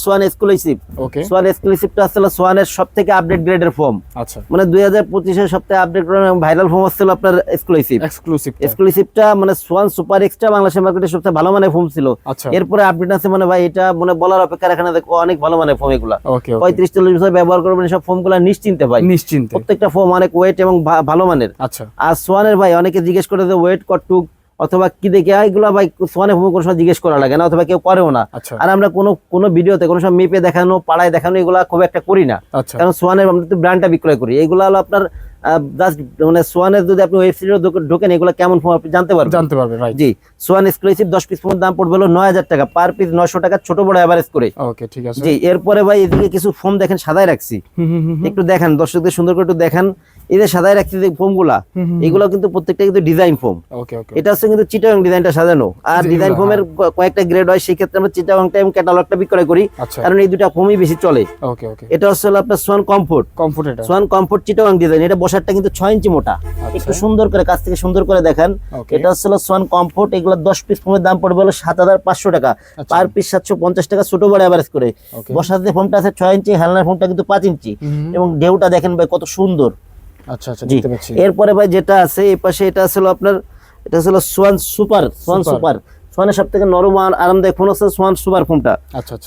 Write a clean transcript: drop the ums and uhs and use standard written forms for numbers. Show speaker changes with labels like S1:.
S1: Schwann exclusive.
S2: Okay,
S1: swan এক্সক্লুসিভটা আসলে সোয়ানের সবথেকে আপডেট গ্রেডের ফোম।
S2: আচ্ছা,
S1: মানে 2025 এর সবথেকে আপডেট ভাইরাল ফোম হচ্ছিল আপনার এক্সক্লুসিভ।
S2: এক্সক্লুসিভ,
S1: এক্সক্লুসিভটা মানে সোয়ান সুপার এক্সট্রা বাংলাদেশের মার্কেটে সবচেয়ে ভালো মানের ফোম ছিল।
S2: আচ্ছা,
S1: এরপরে আপডেট আছে মানে ভাই এটা মানে বলার অপেক্ষা রাখে না, দেখো অনেক ভালো মানের ফোম এগুলা।
S2: ওকে,
S1: 35-40 বছর ব্যবহার করবেন সব ফোম গুলা নিশ্চিন্তে ভাই,
S2: নিশ্চিন্তে।
S1: প্রত্যেকটা ফোম অনেক ওয়েট এবং ভালো মানের।
S2: আচ্ছা,
S1: আর সোয়ানের ভাই অনেকে জিজ্ঞেস করে যে ওয়েট কতটুক অথবা কি দেখে এগুলা ভাই সোয়ানের ফোম কোনো সময় জিজ্ঞেস করা লাগে না অথবা কেউ করেও না।
S2: আচ্ছা,
S1: আর আমরা কোনো ভিডিওতে কোনো সময় মেপে দেখানো পাড়ায় দেখানো এগুলা খুব একটা করি না,
S2: আচ্ছা,
S1: কারণ সোয়ানের আমরা তো ব্র্যান্ডটা বিক্রয় করি। এগুলা হলো আপনার জাস্ট মানে সোয়ানের যদি আপনি ওয়েবসাইটে ঢোকেন এগুলা কেমন ফোম আপনি জানতে পারবে,
S2: রাইট।
S1: জি। সোয়ান এক্সক্লুসিভ 10 পিস ফোনের দাম পড়বে হলো 9000 টাকা, পার পিস 900 টাকা, ছোট বড় এভারেজ করে।
S2: ওকে, ঠিক আছে।
S1: জি। এরপরে ভাই এদিকে কিছু ফোম দেখেন সাদায় রাখছি, একটু দেখেন দর্শকদের সুন্দর করে একটু দেখেন। এই যে সাদায় রাখছি যে ফোম গুলা, এগুলো কিন্তু প্রত্যেকটা কিন্তু ডিজাইন ফোম।
S2: ওকে, ওকে,
S1: এটা হচ্ছে কিন্তু চিটাগাং ডিজাইনটা সাজানো। আর ডিজাইন ফোমের কয়েকটা গ্রেড হয়, সেই ক্ষেত্রে আমরা চিটাগাং টাইম ক্যাটালগটা বিক্রয় করি,
S2: আচ্ছা,
S1: কারণ এই দুটা ফোমই বেশি চলে।
S2: ওকে, ওকে,
S1: এটা হচ্ছে হলো আপনার সোয়ান কমফোর্ট।
S2: এটা
S1: সোয়ান কমফোর্ট চিটাগাং ডিজাইন। এটা বসারটা কিন্তু 6 ইঞ্চি মোটা, একটু সুন্দর করে কাছ থেকে সুন্দর করে দেখেন।
S2: ওকে,
S1: এটা হচ্ছে হলো সোয়ান কমফোর্ট। এগুলো 10 পিস ফোমের দাম পড়বে হলো 7500 টাকা, পার পিস 750 টাকা, ছোট বড় এভারেজ করে।
S2: ওকে,
S1: বসার যে ফোমটা আছে 6 ইঞ্চি, হেলনার ফোমটা কিন্তু 5 ইঞ্চি, এবং ঢেউটা দেখেন ভাই কত সুন্দর।
S2: আচ্ছা, আচ্ছা,
S1: জি।
S2: দেখতে পাচ্ছি।
S1: এরপরে ভাই যেটা আছে এই পাশে, এটা ছিল আপনার, এটা ছিল সোয়ান সুপার। সোয়ানের সবথেকে নরম আর আরামদায়ক ফোন হচ্ছে সোয়ান সুপার ফোনটা।
S2: আচ্ছা, আচ্ছা।